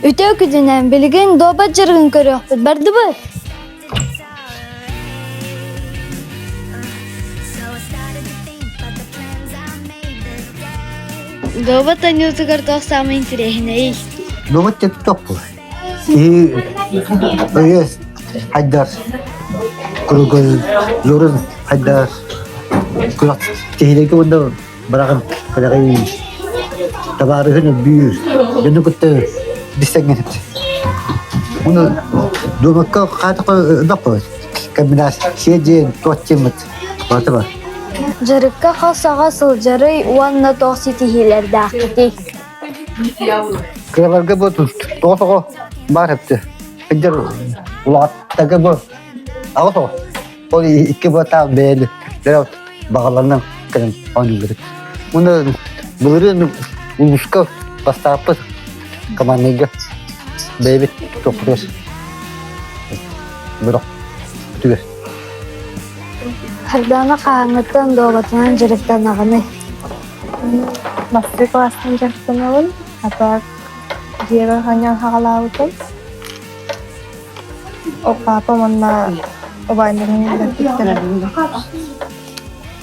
Ütü küdünen bilgin doba cırgın körüyor. Bardı bu. Doba tanıyordu kartoş samın tirehine. Domat TikTok bu. İyi, öyle haydar. Kurugul, yorun haydar. Kulak tehlikeli bunda bırakın. Kadar tabarıhını büyür. Dönü kutu disengin. Bunu domakka katak bakma. Kaminas şeyce toçimit. Batı var. Jarıkka xasağa sıljarı uanna toksi tihiler dağıtı. Kıralarga bu toğu var hepsi. Haydar ulat taga bu. Ağır o iki bata bel. Derot bağlarından kalın onu gerek. Bunu bulurum uluska pastapı kamanega baby topluyor. Bırak. Tüy. Hardana qağıngıttan doğatınan jarıktan ağını. Masih kelasnya jam apa dia hanya halau tuh apa mana oba ini dan kita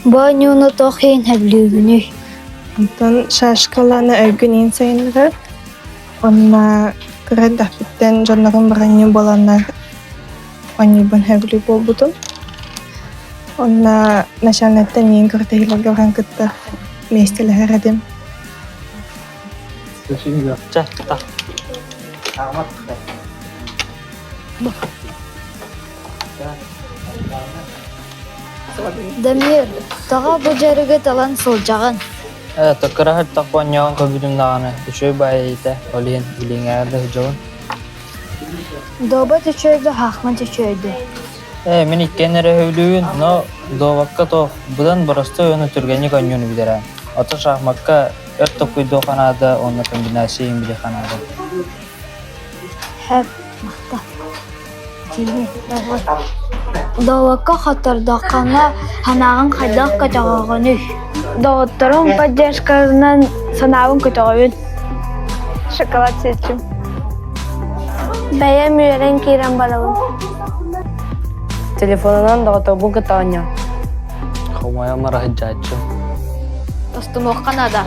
Bu anyunu toxin həblügünü. dan şaşkalarına örgün insanları ona kereda dan jonların berani bolanlar oni ben hevli bolbudum ona nasyonalten yang kertehila orang kita mestilah haradim. Cah, tak. Damir, tağa bu jarıgı talan sılcağın. Takara har takwanyawan ko gidum na Ushoy bayita olin ilingar da hujawan. Doba tüçöydü, haqma tüçöydü. Men ikkenere hövlüyün no do vakka to budan barasta yonu turgani kanyonu bidara. Ata şahmakka ört tokuydu kanada onna kombinasi bile kanada. Hep maqta. Tini, Dawakka xatardaqana hanağın xaydaq kaçağağını. Dağıttırın поддержкасынан sanavın kaçağın. Şokolad seçim. Baya müren kiran balawın. Telefonundan da bu katanya. Kumaya marah jacho. Dostum o Kanada.